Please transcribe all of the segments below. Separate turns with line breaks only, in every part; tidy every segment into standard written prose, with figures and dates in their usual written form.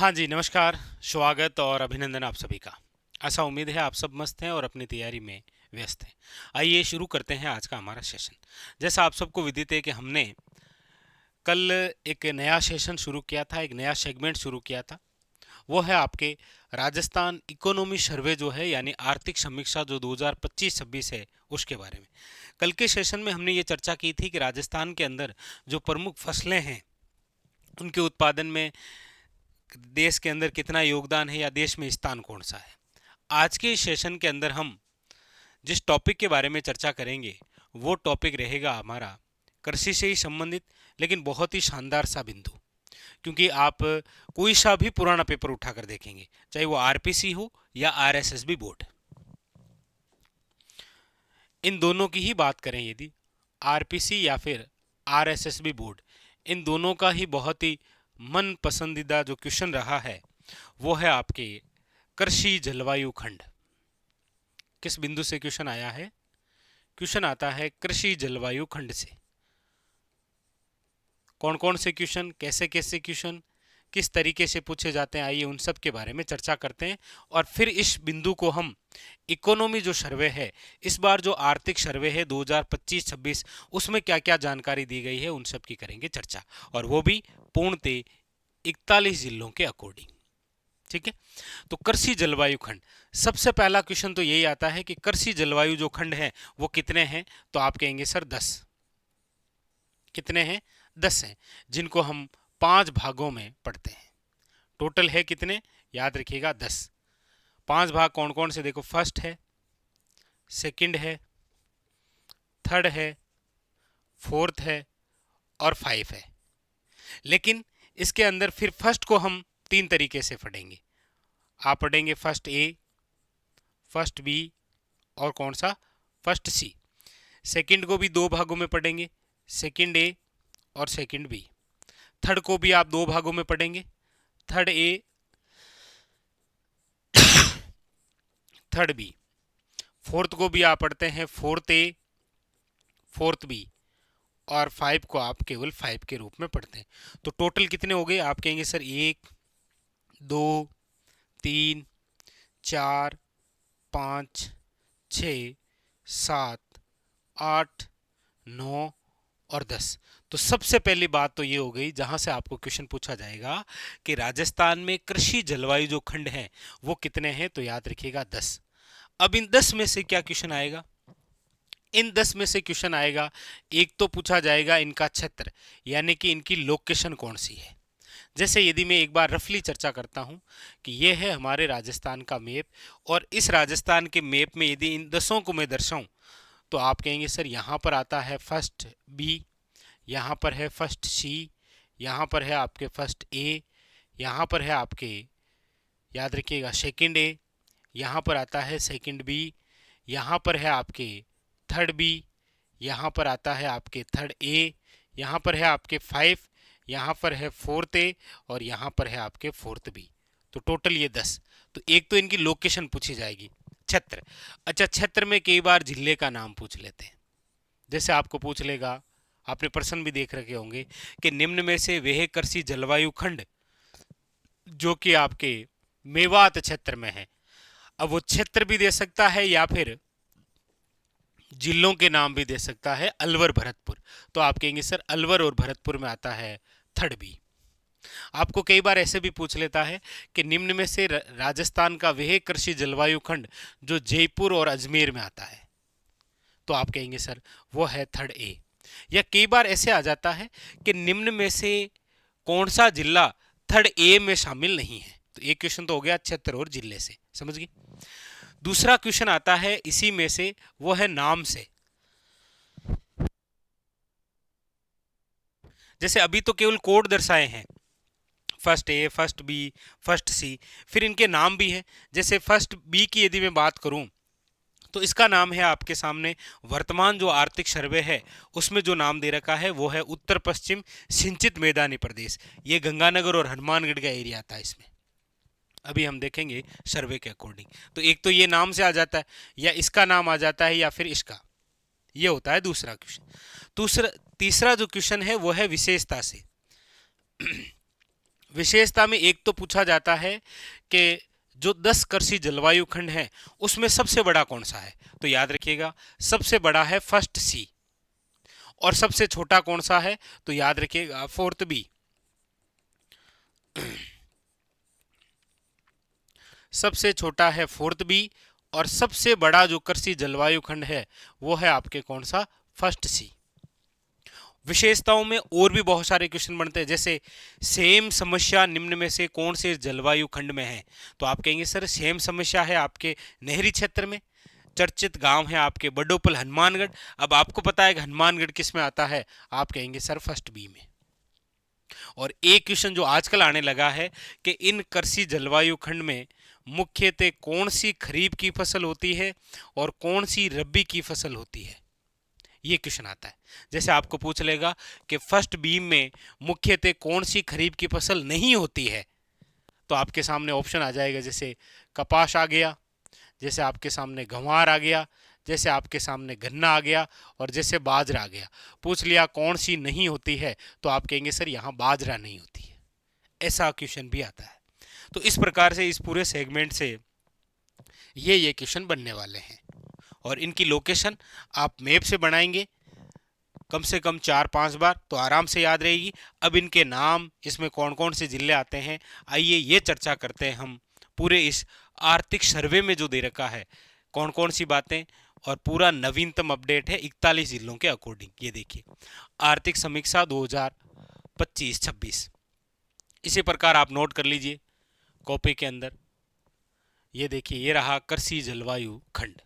हाँ जी, नमस्कार, स्वागत और अभिनंदन आप सभी का। ऐसा उम्मीद है आप सब मस्त हैं और अपनी तैयारी में व्यस्त हैं। आइए शुरू करते हैं आज का हमारा सेशन। जैसा आप सबको विदित है कि हमने कल एक नया सेशन शुरू किया था, एक नया सेगमेंट शुरू किया था। वो है आपके राजस्थान इकोनॉमी सर्वे जो है, यानी आर्थिक समीक्षा जो 2025-26 है, उसके बारे में। कल के सेशन में हमने ये चर्चा की थी कि राजस्थान के अंदर जो प्रमुख फसलें हैं, उनके उत्पादन में देश के अंदर कितना योगदान है या देश में स्थान कौन सा है। आज के इस सेशन के अंदर हम जिस टॉपिक के बारे में चर्चा करेंगे वो टॉपिक रहेगा हमारा कृषि से ही संबंधित, लेकिन बहुत ही शानदार सा बिंदु। क्योंकि आप कोई सा भी पुराना पेपर उठाकर देखेंगे, चाहे वो आरपीसी हो या आरएसएसबी बोर्ड, इन दोनों की ही बात करें यदि, आरपीसी या फिर आरएसएसबी बोर्ड, इन दोनों का ही बहुत ही मन पसंदीदा जो क्वेश्चन रहा है वो है आपके कृषि जलवायु खंड। किस बिंदु से क्वेश्चन आया है? क्वेश्चन आता है कृषि जलवायु खंड से। कौन कौन से क्वेश्चन, कैसे कैसे क्वेश्चन, किस तरीके से पूछे जाते हैं, आइए उन सब के बारे में चर्चा करते हैं। और फिर इस बिंदु को हम इकोनॉमी जो सर्वे है, इस बार जो आर्थिक सर्वे है 2025-26, उसमें क्या क्या जानकारी दी गई है उन सब की करेंगे चर्चा, और वो भी पूर्णतः 41 जिलों के अकॉर्डिंग। ठीक है, तो कृषि जलवायु खंड, सबसे पहला क्वेश्चन तो यही आता है कि कृषि जलवायु जो खंड है वो कितने हैं? तो आप कहेंगे सर 10। कितने हैं? 10 हैं, जिनको हम 5 भागों में पढ़ते हैं। टोटल है कितने? याद रखिएगा 10। 5 भाग कौन कौन से? देखो, फर्स्ट है, सेकंड है, थर्ड है, फोर्थ है और 5 है। लेकिन इसके अंदर फिर फर्स्ट को हम 3 तरीके से पढ़ेंगे। आप पढ़ेंगे फर्स्ट ए, फर्स्ट बी और कौन सा? First C. सेकंड को भी 2 भागों में पढ़ेंगे, सेकंड ए और सेकंड बी। थर्ड को भी आप 2 भागों में पढ़ेंगे, third A, third B. Fourth को भी आप पढ़ते हैं, फोर्थ ए, फोर्थ बी। और 5 को आप केवल 5 के रूप में पढ़ते हैं। तो टोटल कितने हो गए? आप कहेंगे सर 1, 2, 3, 4, 5, 6, 7, 8, 9 और 10। तो सबसे पहली बात तो ये हो गई, जहां से आपको क्वेश्चन पूछा जाएगा कि राजस्थान में कृषि जलवायु जो खंड है वो कितने हैं, तो याद रखिएगा 10। अब इन 10 में से क्या क्वेश्चन आएगा? इन 10 में से क्वेश्चन आएगा, एक तो पूछा जाएगा इनका क्षेत्र, यानी कि इनकी लोकेशन कौन सी है। जैसे यदि मैं एक बार रफली चर्चा करता हूं कि यह है हमारे राजस्थान का मैप, और इस राजस्थान के मैप में यदि इन 10 को मैं दर्शाऊं तो आप कहेंगे सर यहाँ पर आता है फर्स्ट बी, यहाँ पर है फर्स्ट सी, यहाँ पर है आपके फर्स्ट ए, यहाँ पर है आपके, याद रखिएगा, सेकंड ए, यहाँ पर आता है सेकंड बी, यहाँ पर है आपके थर्ड बी, यहाँ पर आता है आपके थर्ड ए, यहाँ पर है आपके 5, यहाँ पर है फोर्थ ए और यहाँ पर है आपके फोर्थ बी। तो टोटल ये 10। तो एक तो इनकी लोकेशन पूछी जाएगी, क्षेत्र। अच्छा, क्षेत्र में कई बार जिले का नाम पूछ लेते हैं। जैसे आपको पूछ लेगा, आपने प्रश्न भी देख रखे होंगे कि निम्न में से वह कृषि जलवायु खंड जो कि आपके मेवात क्षेत्र में है। अब वो क्षेत्र भी दे सकता है या फिर जिलों के नाम भी दे सकता है, अलवर भरतपुर। तो आप कहेंगे सर अलवर और भरतपुर में आता है थर्ड बी। आपको कई बार ऐसे भी पूछ लेता है कि निम्न में से राजस्थान का वह कृषि जलवायु खंड जो जयपुर और अजमेर में आता है, तो आप कहेंगे सर वो है थर्ड ए। या कई बार ऐसे आ जाता है कि निम्न में से कौन सा जिला थर्ड ए में शामिल नहीं है। तो एक क्वेश्चन तो हो गया क्षेत्र और जिले से, समझ गए। दूसरा क्वेश्चन आता है इसी में से, वो है नाम से। जैसे अभी तो केवल कोड दर्शाए हैं, first A, first B, first सी, फिर इनके नाम भी हैं। जैसे फर्स्ट बी की यदि मैं बात करूं तो इसका नाम है आपके सामने, वर्तमान जो आर्थिक सर्वे है उसमें जो नाम दे रखा है वो है उत्तर पश्चिम सिंचित मैदानी प्रदेश। ये गंगानगर और हनुमानगढ़ का एरिया आता है इसमें। अभी हम देखेंगे सर्वे के अकॉर्डिंग। तो एक तो ये नाम से आ जाता है, या इसका नाम आ जाता है, या फिर इसका। ये होता है दूसरा क्वेश्चन। तीसरा जो क्वेश्चन है वो है विशेषता से। विशेषता में एक तो पूछा जाता है कि जो 10 कृषि जलवायु खंड है उसमें सबसे बड़ा कौन सा है, तो याद रखिएगा सबसे बड़ा है फर्स्ट सी, और सबसे छोटा कौन सा है, तो याद रखिएगा फोर्थ बी। सबसे छोटा है फोर्थ बी, और सबसे बड़ा जो कृषि जलवायु खंड है वो है आपके कौन सा, फर्स्ट सी। विशेषताओं में और भी बहुत सारे क्वेश्चन बनते हैं, जैसे सेम समस्या निम्न में से कौन से जलवायु खंड में है, तो आप कहेंगे सर सेम समस्या है आपके नहरी क्षेत्र में, चर्चित गांव है आपके बडोपल हनुमानगढ़। अब आपको पता है कि हनुमानगढ़ किस में आता है, आप कहेंगे सर फर्स्ट बी में। और एक क्वेश्चन जो आजकल आने लगा है कि इन कृषि जलवायु खंड में मुख्यतः कौन सी खरीफ की फसल होती है और कौन सी रबी की फसल होती है, ये क्वेश्चन आता है। जैसे आपको पूछ लेगा कि फर्स्ट बीम में मुख्यतः कौन सी खरीफ की फसल नहीं होती है, तो आपके सामने ऑप्शन आ जाएगा, जैसे कपास आ गया, जैसे आपके सामने गंवार आ गया, जैसे आपके सामने गन्ना आ गया, और जैसे बाजरा आ गया। पूछ लिया कौन सी नहीं होती है, तो आप कहेंगे सर यहाँ बाजरा नहीं होती है, ऐसा क्वेश्चन भी आता है। तो इस प्रकार से इस पूरे सेगमेंट से ये क्वेश्चन बनने वाले हैं, और इनकी लोकेशन आप मैप से बनाएंगे कम से कम 4-5 बार तो आराम से याद रहेगी। अब इनके नाम, इसमें कौन कौन से जिले आते हैं, आइए ये चर्चा करते हैं हम पूरे इस आर्थिक सर्वे में जो दे रखा है कौन कौन सी बातें, और पूरा नवीनतम अपडेट है 41 जिलों के अकॉर्डिंग। ये देखिए आर्थिक समीक्षा 2025-26, इसी प्रकार आप नोट कर लीजिए कॉपी के अंदर। ये देखिए ये रहा कृषि जलवायु खंड,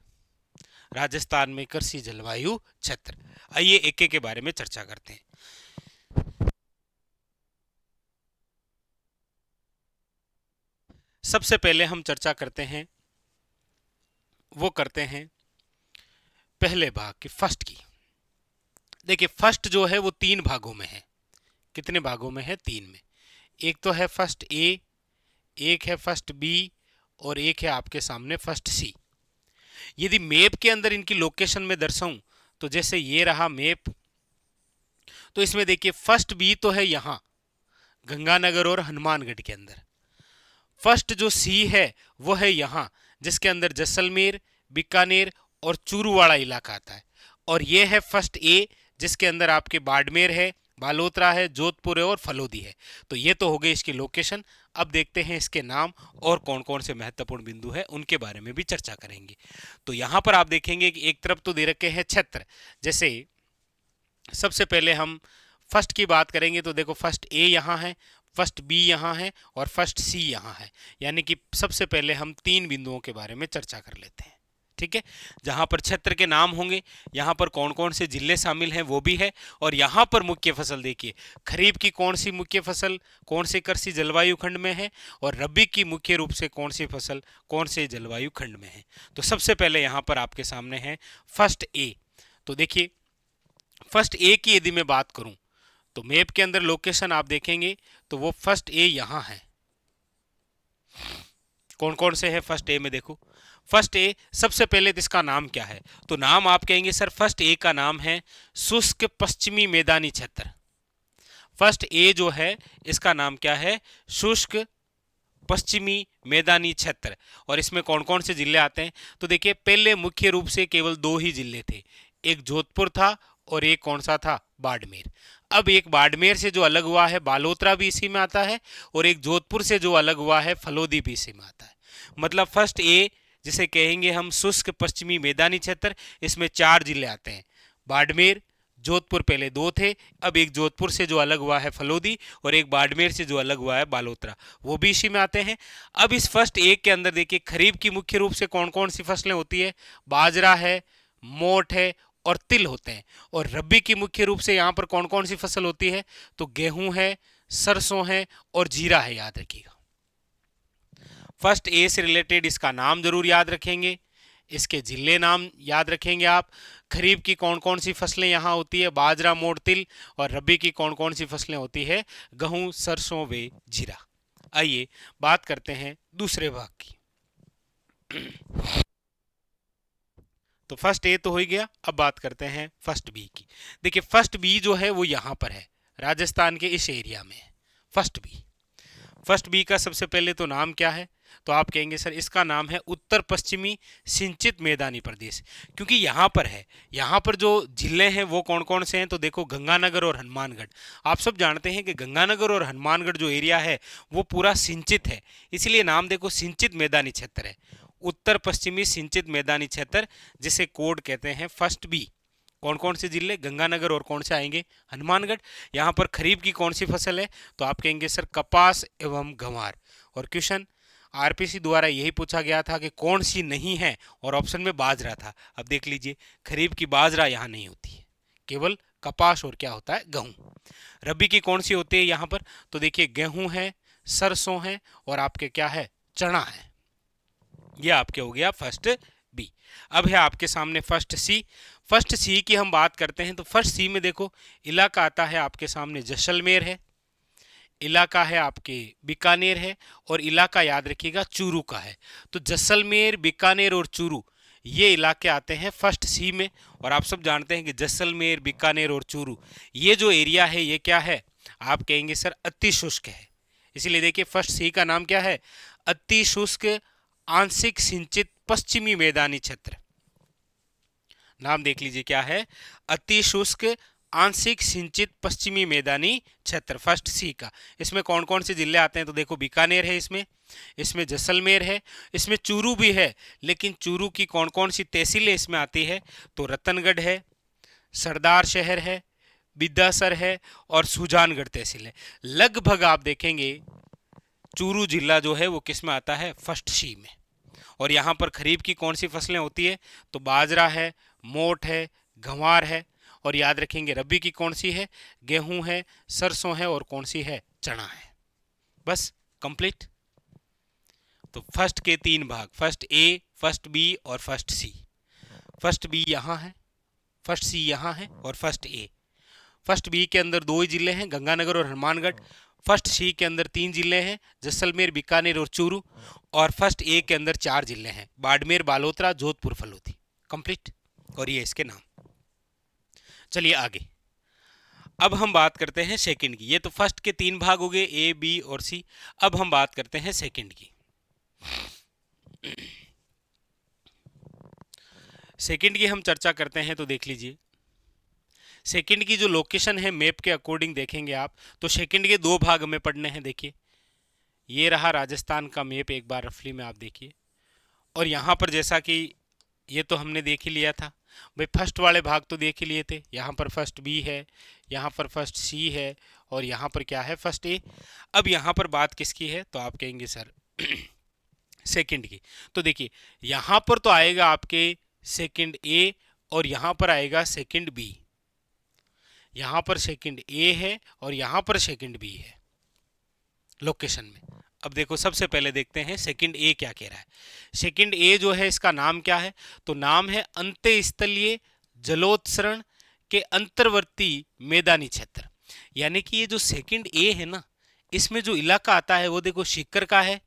राजस्थान में कृषि जलवायु क्षेत्र। आइए एक एक के बारे में चर्चा करते हैं। सबसे पहले हम चर्चा करते हैं, वो करते हैं पहले भाग की, फर्स्ट की। देखिए फर्स्ट जो है वो 3 भागों में है। कितने भागों में है, 3 में। एक तो है फर्स्ट ए, एक है फर्स्ट बी, और एक है आपके सामने फर्स्ट सी। यदि मैप के अंदर इनकी लोकेशन में दर्शाऊं तो जैसे ये रहा मैप, तो इसमें देखिए फर्स्ट बी तो है यहां गंगानगर और हनुमानगढ़ के अंदर। फर्स्ट जो सी है वो है यहां, जिसके अंदर जैसलमेर, बीकानेर और चूरूवाड़ा इलाका आता है। और ये है फर्स्ट ए, जिसके अंदर आपके बाड़मेर है, बालोतरा है, जोधपुर है और फलोदी है। तो ये तो हो गई इसकी लोकेशन। अब देखते हैं इसके नाम और कौन कौन से महत्वपूर्ण बिंदु है उनके बारे में भी चर्चा करेंगे। तो यहां पर आप देखेंगे कि एक तरफ तो दे रखे हैं क्षेत्र, जैसे सबसे पहले हम फर्स्ट की बात करेंगे तो देखो फर्स्ट ए यहाँ है, फर्स्ट बी यहाँ है और फर्स्ट सी यहाँ है। यानी कि सबसे पहले हम 3 बिंदुओं के बारे में चर्चा कर लेते हैं, ठीक है। जहां पर क्षेत्र के नाम होंगे, यहाँ पर कौन कौन से जिले शामिल हैं वो भी है, और यहाँ पर मुख्य फसल देखिए खरीफ की कौन सी मुख्य फसल कौन से कृषि जलवायु खंड में है, और रबी की मुख्य रूप से कौन सी फसल कौन से जलवायु खंड में है। तो सबसे पहले यहाँ पर आपके सामने है फर्स्ट ए। तो देखिए फर्स्ट ए की यदि मैं बात करूं तो मैप के अंदर लोकेशन आप देखेंगे तो वो फर्स्ट ए यहां है। कौन कौन से है फर्स्ट ए में, देखो फर्स्ट ए सबसे पहले तो इसका नाम क्या है, तो नाम आप कहेंगे सर फर्स्ट ए का नाम है शुष्क पश्चिमी मैदानी क्षेत्र। फर्स्ट ए जो है इसका नाम क्या है, शुष्क पश्चिमी मैदानी क्षेत्र। और इसमें कौन कौन से जिले आते हैं, तो देखिए पहले मुख्य रूप से केवल 2 ही जिले थे, एक जोधपुर था और एक कौन सा था, बाड़मेर। अब एक बाड़मेर से जो अलग हुआ है बालोतरा भी इसी में आता है, और एक जोधपुर से जो अलग हुआ है फलोदी भी इसी में आता है। मतलब फर्स्ट ए जिसे कहेंगे हम शुष्क पश्चिमी मैदानी क्षेत्र, इसमें 4 जिले आते हैं, बाड़मेर, जोधपुर पहले 2 थे, अब एक जोधपुर से जो अलग हुआ है फलोदी, और एक बाड़मेर से जो अलग हुआ है बालोतरा, वो भी इसी में आते हैं। अब इस फर्स्ट ए के अंदर देखिए खरीफ की मुख्य रूप से कौन कौन सी फसलें होती है, बाजरा है, मोठ है और तिल होते हैं। और रबी की मुख्य रूप से यहाँ पर कौन कौन सी फसल होती है, तो गेहूं है, सरसों है और जीरा है, याद रखिएगा। फर्स्ट ए से रिलेटेड इसका नाम जरूर याद रखेंगे, इसके जिले नाम याद रखेंगे आप। खरीफ की कौन कौन सी फसलें यहाँ होती है, बाजरा, मोठ, तिल, और रबी की कौन कौन सी फसलें होती है, गेहूं, सरसों व जीरा। आइए बात करते हैं दूसरे भाग की। तो फर्स्ट ए तो हो ही गया, अब बात करते हैं फर्स्ट बी की। देखिए फर्स्ट बी जो है वो यहाँ पर है, राजस्थान के इस एरिया में है फर्स्ट बी। फर्स्ट बी का सबसे पहले तो नाम क्या है, तो आप कहेंगे सर इसका नाम है उत्तर पश्चिमी सिंचित मैदानी प्रदेश, क्योंकि यहाँ पर है, यहाँ पर जो जिले हैं वो कौन कौन से हैं, तो देखो गंगानगर और हनुमानगढ़। आप सब जानते हैं कि गंगानगर और हनुमानगढ़ जो एरिया है वो पूरा सिंचित है, इसलिए नाम देखो सिंचित मैदानी क्षेत्र है, उत्तर पश्चिमी सिंचित मैदानी क्षेत्र, जिसे कोड कहते हैं फर्स्ट बी। कौन कौन से जिले, गंगानगर और कौन से आएंगे, हनुमानगढ़। यहाँ पर खरीफ की कौन सी फसल है, तो आप कहेंगे सर कपास एवं गंवार। और क्वेश्चन आरपीसी द्वारा यही पूछा गया था कि कौन सी नहीं है, और ऑप्शन में बाजरा था। अब देख लीजिए खरीफ की बाजरा यहाँ नहीं होती है, केवल कपास और क्या होता है, गेहूं। रबी की कौन सी होती है यहाँ पर, तो देखिए गेहूं है, सरसों है और आपके क्या है, चना है। ये आपके हो गया फर्स्ट बी। अब है आपके सामने फर्स्ट सी। फर्स्ट सी की हम बात करते हैं तो फर्स्ट सी में देखो इलाका आता है आपके सामने जैसलमेर है, इलाका है आपके बीकानेर है, और इलाका याद रखिएगा चूरू का है। तो जैसलमेर, बीकानेर और चूरू ये इलाके आते हैं फर्स्ट सी में। और आप सब जानते हैं कि जैसलमेर, बीकानेर और चूरू ये जो एरिया है ये क्या है, आप कहेंगे सर अति शुष्क है। इसीलिए देखिए फर्स्ट सी का नाम क्या है, अति शुष्क आंशिक सिंचित पश्चिमी मैदानी क्षेत्र। नाम देख लीजिए क्या है, अति शुष्क आंशिक सिंचित पश्चिमी मैदानी क्षेत्र, फर्स्ट सी का। इसमें कौन कौन से जिले आते हैं, तो देखो बीकानेर है, इसमें जैसलमेर है, इसमें चूरू भी है, लेकिन चूरू की कौन कौन सी तहसीलें इसमें आती है, तो रतनगढ़ है, सरदार शहर है, बिद्दासर है और सुजानगढ़ तहसील है। लगभग आप देखेंगे चूरू जिला जो है वो किस में आता है, फर्स्ट सी में। और यहाँ पर खरीफ की कौन सी फसलें होती है, तो बाजरा है, मोठ है, गंवार है। और याद रखेंगे रबी की कौन सी है, गेहूं है, सरसों है और कौन सी है, चना है। बस कंप्लीट। तो फर्स्ट के तीन भाग, फर्स्ट ए, फर्स्ट बी और फर्स्ट सी। फर्स्ट बी यहाँ है, फर्स्ट सी यहाँ है और फर्स्ट ए। फर्स्ट बी के अंदर दो ही जिले हैं, गंगानगर और हनुमानगढ़। फर्स्ट सी के अंदर तीन जिले हैं, जैसलमेर, बीकानेर और चूरू। और फर्स्ट ए के अंदर चार जिले हैं, बाड़मेर, बालोतरा, जोधपुर, फलोदी। कंप्लीट। और ये इसके नाम। चलिए आगे, अब हम बात करते हैं सेकंड की। ये तो फर्स्ट के तीन भाग हो गए, ए, बी और सी। अब हम बात करते हैं सेकंड की। सेकंड की हम चर्चा करते हैं तो देख लीजिए सेकंड की जो लोकेशन है मैप के अकॉर्डिंग देखेंगे आप, तो सेकंड के दो भाग हमें पढ़ने हैं। देखिए ये रहा राजस्थान का मैप, एक बार रफली में आप देखिए। और यहाँ पर जैसा कि ये तो हमने देख ही लिया था भाई, फर्स्ट वाले भाग तो देख ही लिए थे। यहाँ पर फर्स्ट बी है, यहाँ पर फर्स्ट सी है और यहाँ पर क्या है, फर्स्ट ए। अब यहाँ पर बात किसकी है, तो आप कहेंगे सर सेकंड की। तो देखिए यहाँ पर तो आएगा आपके सेकंड ए और यहाँ पर आएगा सेकंड बी। यहाँ पर सेकंड ए है और यहाँ पर सेकंड बी है लोकेशन में। अब देखो सबसे पहले देखते हैं सेकंड ए क्या कह रहा है। सेकंड ए जो है इसका नाम क्या है, तो नाम है अंत्यस्थलीय जलोत्सरण के अंतर्वर्ती मैदानी क्षेत्र। यानी कि ये जो सेकंड ए है ना, इसमें जो इलाका आता है वो देखो सीकर का है,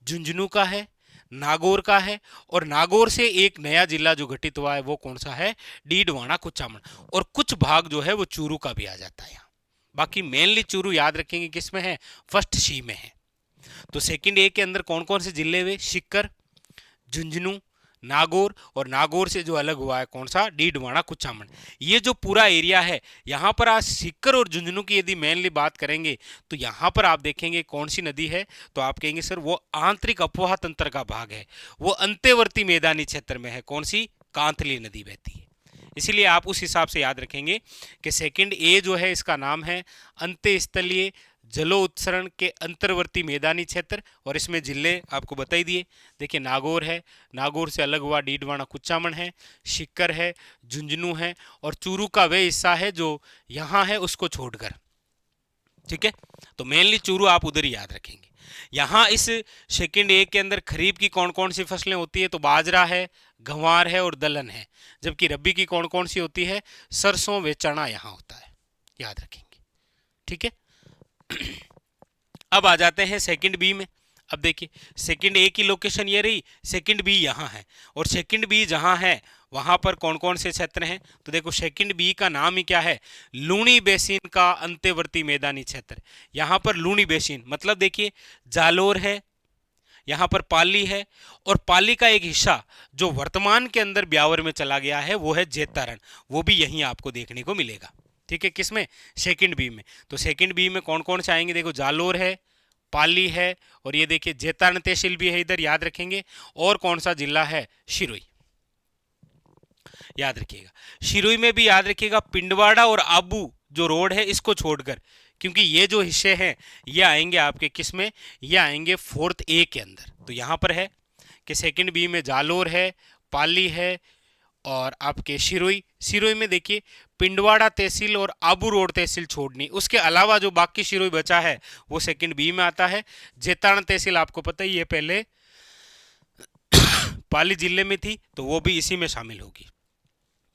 झुंझुनू का है, नागौर का है, और नागौर से एक नया जिला जो गठित हुआ है वो कौन सा है, डीडवाना, कुचामन। और कुछ भाग जो है वो चूरू का भी आ जाता है यहाँ। बाकी मेनली चूरू याद रखेंगे किस में है, फर्स्ट सी में है। तो सेकंड ए के अंदर कौन कौन से जिले हुए, सीकर, झुंझुनू, नागौर, और नागौर से जो अलग हुआ है कौन सा, डीडवाना, कुचामन। ये जो पूरा एरिया है यहाँ पर आज सीकर और झुंझुनू की यदि मेनली बात करेंगे तो यहाँ पर आप देखेंगे कौन सी नदी है, तो आप कहेंगे सर वो आंतरिक अपवाह तंत्र का भाग है, वो अंत्यवर्ती मैदानी क्षेत्र में है। कौन सी, कांतली नदी बहती है। इसीलिए आप उस हिसाब से याद रखेंगे कि सेकंड ए जो है इसका नाम है अंत्यस्थलीय जलोत्सरण के अंतर्वर्ती मैदानी क्षेत्र, और इसमें जिले आपको बताई दिए। देखिए नागौर है, नागौर से अलग हुआ डीडवाना, कुचामन है, सीकर है, झुंझुनू है, और चूरू का वह हिस्सा है जो यहाँ है उसको छोड़कर। ठीक है, तो मेनली चूरू आप उधर ही याद रखेंगे। यहाँ इस सेकंड ए के अंदर खरीफ की कौन कौन सी फसलें होती है, तो बाजरा है, गंवार है और दलहन है। जबकि रबी की कौन कौन सी होती है, सरसों व चना यहाँ होता है, याद रखेंगे। ठीक है, अब आ जाते हैं सेकंड बी में। अब देखिए सेकंड ए की लोकेशन ये रही, सेकंड बी यहाँ है, और सेकंड बी जहाँ है वहां पर कौन कौन से क्षेत्र हैं? तो देखो सेकंड बी का नाम ही क्या है? लूणी बेसिन का अंत्यवर्ती मैदानी क्षेत्र। यहां पर लूणी बेसिन मतलब देखिए जालोर है, यहाँ पर पाली है, और पाली का एक हिस्सा जो वर्तमान के अंदर ब्यावर में चला गया है वो है जेतारण, वो भी यहीं आपको देखने को मिलेगा। ठीक है, किसमें? सेकंड बी में। तो सेकंड बी में कौन कौन से आएंगे? देखो जालोर है, पाली है, और ये देखिए जेतारण तहसील भी है इधर, याद रखेंगे। और कौन सा जिला है? शिरोई, याद रखिएगा। शिरोई में भी याद रखिएगा पिंडवाड़ा और आबू जो रोड है इसको छोड़कर, क्योंकि ये जो हिस्से हैं ये आएंगे आपके किस में? ये आएंगे फोर्थ ए के अंदर। तो यहां पर है कि सेकंड बी में जालोर है, पाली है, और आपके शिरोई। शिरोई में देखिए पिंडवाड़ा तहसील और आबू रोड तहसील छोड़नी, उसके अलावा जो बाकी शिरोई बचा है वो सेकंड बी में आता है। जेतारण तहसील आपको पता ही है पहले पाली जिले में थी, तो वो भी इसी में शामिल होगी।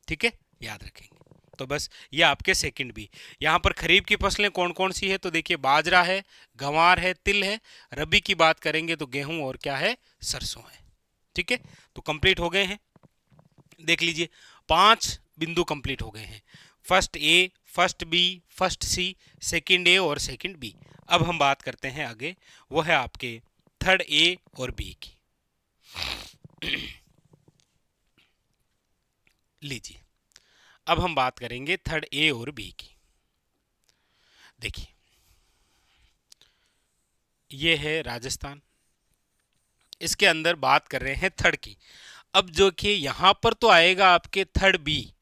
ठीक है, याद रखेंगे। तो बस ये आपके सेकंड बी। यहाँ पर खरीफ की फसलें कौन कौन सी है? तो देखिए बाजरा है, गंवार है, तिल है। रबी की बात करेंगे तो गेहूं और क्या है? सरसों है। ठीक है, तो कंप्लीट हो गए हैं। देख लीजिए 5 बिंदु कंप्लीट हो गए हैं। First A, first B, first C, second A और सेकंड बी। अब हम बात करते हैं आगे, वो है आपके थर्ड ए और बी की। लीजिए अब हम बात करेंगे थर्ड ए और बी की। देखिए ये है राजस्थान, इसके अंदर बात कर रहे हैं थर्ड की। अब जो कि यहां पर तो आएगा आपके थर्ड बी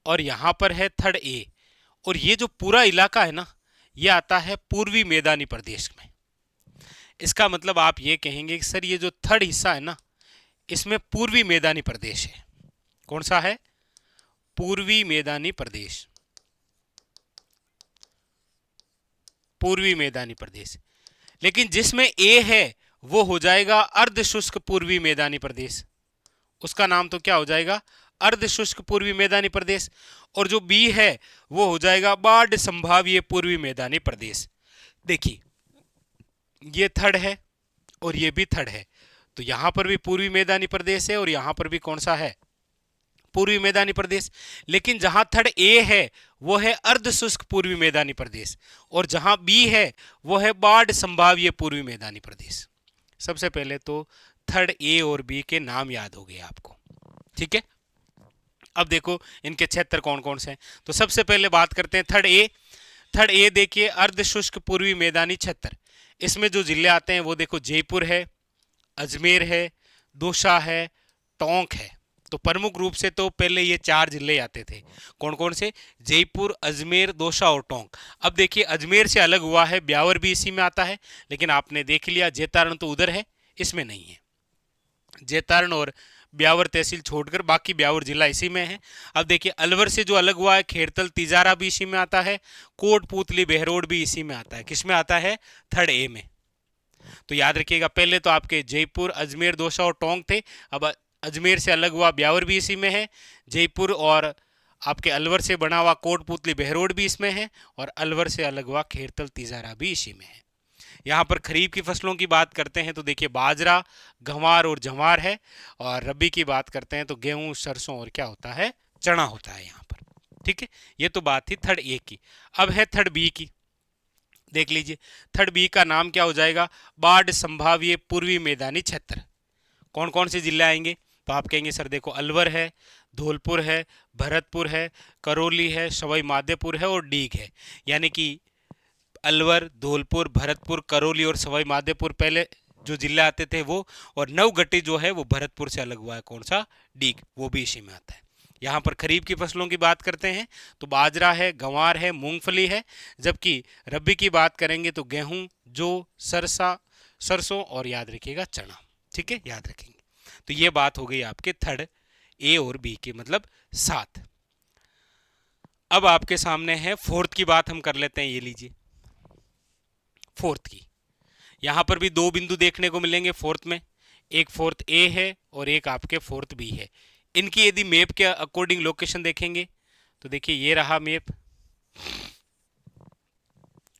और यहां पर है थर्ड ए, और ये जो पूरा इलाका है ना ये आता है पूर्वी मैदानी प्रदेश में। इसका मतलब आप ये कहेंगे कि सर ये जो थर्ड हिस्सा है ना इसमें पूर्वी मैदानी प्रदेश है। कौन सा है? पूर्वी मैदानी प्रदेश, पूर्वी मैदानी प्रदेश। लेकिन जिसमें ए है वो हो जाएगा अर्ध शुष्क पूर्वी मैदानी प्रदेश, उसका नाम तो क्या हो जाएगा? अर्ध शुष्क पूर्वी मैदानी प्रदेश। और जो बी है वो हो जाएगा बाढ़ संभाव्य पूर्वी मैदानी प्रदेश। देखिए ये थर्ड है और ये भी थर्ड है, तो यहां पर भी पूर्वी मैदानी प्रदेश है और यहां पर भी कौन सा है? पूर्वी मैदानी प्रदेश। लेकिन जहां थर्ड ए है वो है अर्ध शुष्क पूर्वी मैदानी प्रदेश, और जहां बी है वो है बाढ़ संभाव्य पूर्वी मैदानी प्रदेश। सबसे पहले तो थर्ड ए और बी के नाम याद हो गए आपको। ठीक है, अब देखो इनके क्षेत्र कौन कौन से हैं। तो सबसे पहले बात करते हैं थर्ड ए। थर्ड ए देखिए अर्ध शुष्क पूर्वी मैदानी क्षेत्र, इसमें जो जिले आते हैं वो देखो जयपुर है, अजमेर है, दौसा है, टोंक है। तो प्रमुख रूप से तो पहले ये 4 जिले आते थे। कौन कौन से? जयपुर, अजमेर, दौसा और टोंक। अब देखिए अजमेर से अलग हुआ है, ब्यावर भी इसी में आता है, लेकिन आपने देख लिया जेतारण तो उधर है, इसमें नहीं है। जेतारण और ब्यावर तहसील छोड़कर बाकी ब्यावर जिला इसी में है। अब देखिए अलवर से जो अलग हुआ है खेरतल, तिजारा भी इसी में आता है, कोटपूतली, बहरोड भी इसी में आता है। किस में आता है? थर्ड ए में। तो याद रखिएगा पहले तो आपके जयपुर, अजमेर, दौसा और टोंक थे। अब अजमेर से अलग हुआ ब्यावर भी इसी में है, जयपुर और आपके अलवर से बना हुआ कोटपुतली, बहरोड भी इसमें है, और अलवर से अलग हुआ खेरतल, तिजारा भी इसी में है। यहाँ पर खरीफ की फसलों की बात करते हैं तो देखिए बाजरा, गंवार और जवार है, और रबी की बात करते हैं तो गेहूं, सरसों और क्या होता है? चना होता है यहाँ पर। ठीक है, ये तो बात थी थर्ड ए की। अब है थर्ड बी की। देख लीजिए थर्ड बी का नाम क्या हो जाएगा? बाढ़ संभाव्य पूर्वी मैदानी क्षेत्र। कौन कौन से जिले आएंगे? तो आप कहेंगे सर देखो अलवर है, धौलपुर है, भरतपुर है, करौली है, सवाई माधोपुर है और डीग है। यानी कि अलवर, धौलपुर, भरतपुर, करौली और सवाई माधोपुर पहले जो जिले आते थे वो, और नवगट्टी जो है वो भरतपुर से अलग हुआ है। कौन सा? डीग, वो भी इसी में आता है। यहाँ पर खरीफ की फसलों की बात करते हैं तो बाजरा है, गंवार है, मूंगफली है। जबकि रबी की बात करेंगे तो गेहूं, जौ, सरसों और याद रखिएगा चना। ठीक है, याद रखेंगे। तो ये बात हो गई आपके थर्ड ए और बी की, मतलब 7। अब आपके सामने है फोर्थ की बात हम कर लेते हैं। ये लीजिए फोर्थ की, यहां पर भी 2 बिंदु देखने को मिलेंगे फोर्थ में, एक फोर्थ ए है और एक आपके फोर्थ बी है। इनकी यदि मैप के अकॉर्डिंग लोकेशन देखेंगे तो देखिए ये रहा मैप,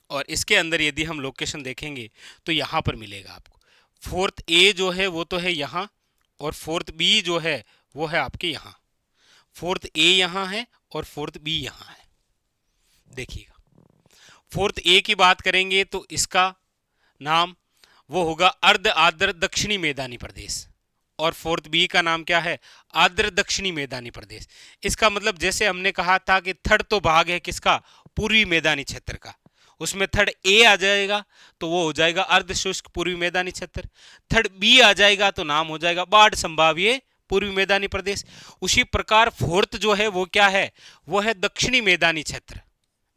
और इसके अंदर यदि हम लोकेशन देखेंगे तो यहां पर मिलेगा आपको। फोर्थ ए जो है वो तो है यहां, और फोर्थ बी जो है वो है आपके यहाँ, फोर्थ ए यहाँ है और फोर्थ बी यहाँ है। देखिएगा, फोर्थ ए की बात करेंगे तो इसका नाम वो होगा अर्ध आर्द्र दक्षिणी मैदानी प्रदेश, और फोर्थ बी का नाम क्या है, आर्द्र दक्षिणी मैदानी प्रदेश। इसका मतलब जैसे हमने कहा था कि थर्ड तो भाग है किसका, पूर्वी मैदानी क्षेत्र का, उसमें थर्ड ए आ जाएगा तो वो हो जाएगा अर्ध शुष्क पूर्वी मैदानी क्षेत्र, थर्ड बी आ जाएगा तो नाम हो जाएगा बाढ़ संभाव्य पूर्वी मैदानी प्रदेश। उसी प्रकार फोर्थ जो है वो क्या है, वो है दक्षिणी मैदानी क्षेत्र।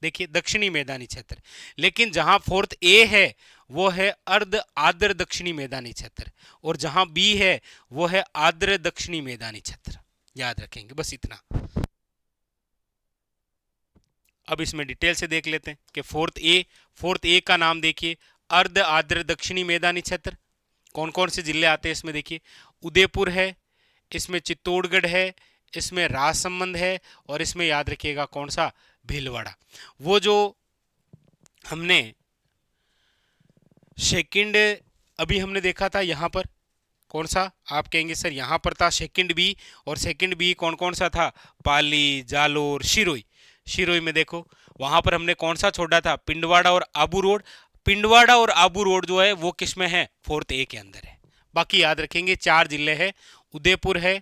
देखिए दक्षिणी मैदानी क्षेत्र, लेकिन जहां फोर्थ ए है वो है अर्ध आर्द्र दक्षिणी मैदानी क्षेत्र, और जहां बी है वो है आर्द्र दक्षिणी मैदानी क्षेत्र। याद रखेंगे बस इतना। अब इसमें डिटेल से देख लेते हैं कि फोर्थ ए का नाम देखिए, अर्ध आर्द्र दक्षिणी मैदानी क्षेत्र। कौन कौन से जिले आते हैं इसमें देखिए, उदयपुर है, इसमें चित्तौड़गढ़ है, इसमें राजसमंद है, और इसमें याद रखिएगा कौन सा, भीलवाड़ा। वो जो हमने सेकंड अभी हमने देखा था यहाँ पर, कौन सा, आप कहेंगे सर यहाँ पर था सेकंड बी, और सेकंड बी कौन कौन सा था, पाली, जालोर, शिरोई। शिरोई में देखो वहां पर हमने कौन सा छोड़ा था, पिंडवाड़ा और आबू रोड। पिंडवाड़ा और आबू रोड जो है वो किस में है, फोर्थ ए के अंदर है। बाकी याद रखेंगे 4 जिले हैं, उदयपुर है,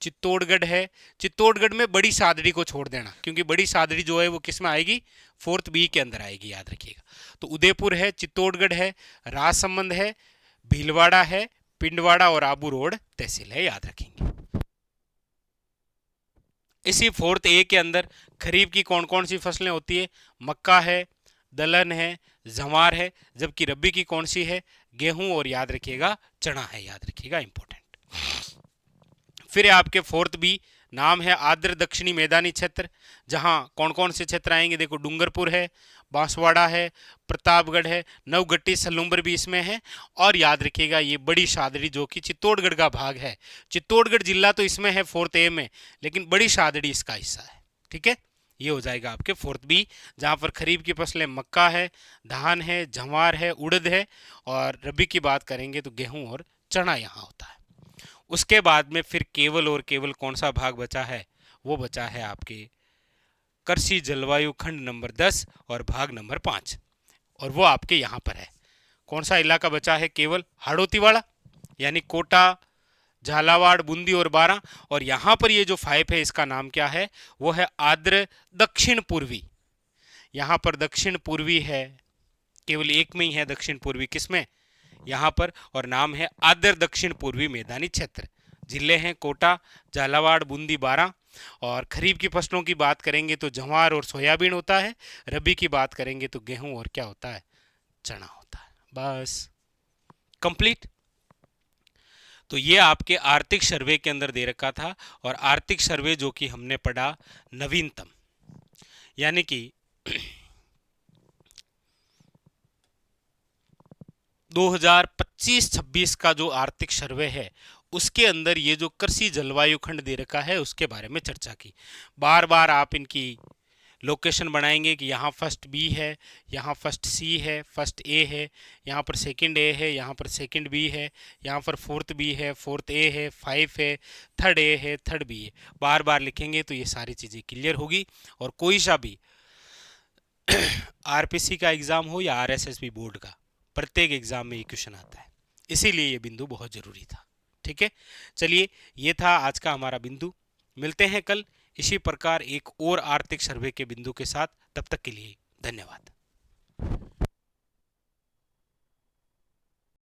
चित्तौड़गढ़ है। चित्तौड़गढ़ में बड़ी सादड़ी को छोड़ देना, क्योंकि बड़ी सादड़ी जो है वो किस में आएगी, फोर्थ बी के अंदर आएगी, याद रखिएगा। तो उदयपुर है, चित्तौड़गढ़ है, राजसमंद है, भीलवाड़ा है, पिंडवाड़ा और आबू रोड तहसील है, याद रखेंगे। इसी फोर्थ ए के अंदर खरीफ की कौन कौन सी फसलें होती है, मक्का है, दलहन है, जवार है, जबकि रबी की कौन सी है, गेहूं और याद रखिएगा चना है, याद रखिएगा इंपॉर्टेंट। फिर आपके फोर्थ बी नाम है आर्द्र दक्षिणी मैदानी क्षेत्र, जहां कौन कौन से क्षेत्र आएंगे, देखो डूंगरपुर है, बांसवाड़ा है, प्रतापगढ़ है, नवगट्टी सलूम्बर भी इसमें है, और याद रखिएगा ये बड़ी सादड़ी जो कि चित्तौड़गढ़ का भाग है। चित्तौड़गढ़ जिला तो इसमें है फोर्थ ए में, लेकिन बड़ी सादड़ी इसका हिस्सा है। ठीक है, ये हो जाएगा आपके फोर्थ बी, जहां पर खरीफ की फसलें मक्का है, धान है, जवार है, उड़द है, और रबी की बात करेंगे तो गेहूं और चना यहाँ होता है। उसके बाद में फिर केवल और केवल कौन सा भाग बचा है, वो बचा है आपके कृषि जलवायु खंड नंबर 10 और भाग नंबर 5, और वो आपके यहाँ पर है। कौन सा इलाका बचा है, केवल हाड़ौती वाला, यानी कोटा, झालावाड़, बूंदी और बारां। और यहाँ पर ये जो 5 है इसका नाम क्या है, वो है आर्द्र दक्षिण पूर्वी। यहाँ पर दक्षिण पूर्वी है, केवल एक में ही है दक्षिण पूर्वी, किसमें, यहाँ पर, और नाम है आर्द्र दक्षिण पूर्वी मैदानी क्षेत्र। जिले हैं कोटा, झालावाड़, बूंदी, बारां। और खरीफ की फसलों की बात करेंगे तो जवार और सोयाबीन होता है, रबी की बात करेंगे तो गेहूं और क्या होता है, चना होता है। बस कंप्लीट। तो ये आपके आर्थिक सर्वे के अंदर दे रखा था, और आर्थिक सर्वे जो कि हमने पढ़ा नवीनतम, यानी कि 2025-26 का जो आर्थिक सर्वे है उसके अंदर ये जो कृषि जलवायु खंड दे रखा है उसके बारे में चर्चा की। बार बार आप इनकी लोकेशन बनाएंगे कि यहाँ फर्स्ट बी है, यहाँ फर्स्ट सी है, फर्स्ट ए है, यहाँ पर सेकंड ए है, यहाँ पर सेकंड बी है, यहाँ पर फोर्थ बी है, फोर्थ ए है, 5 है, थर्ड ए है, थर्ड बी है। बार बार लिखेंगे तो ये सारी चीज़ें क्लियर होगी। और कोई सा भी आरपीसी का एग्ज़ाम हो या आरएसएसबी बोर्ड का, प्रत्येक एग्जाम में ये क्वेश्चन आता है, इसीलिए ये बिंदु बहुत जरूरी था। ठीक है, चलिए ये था आज का हमारा बिंदु। मिलते हैं कल इसी प्रकार एक और आर्थिक सर्वे के बिंदु के साथ। तब तक के लिए धन्यवाद।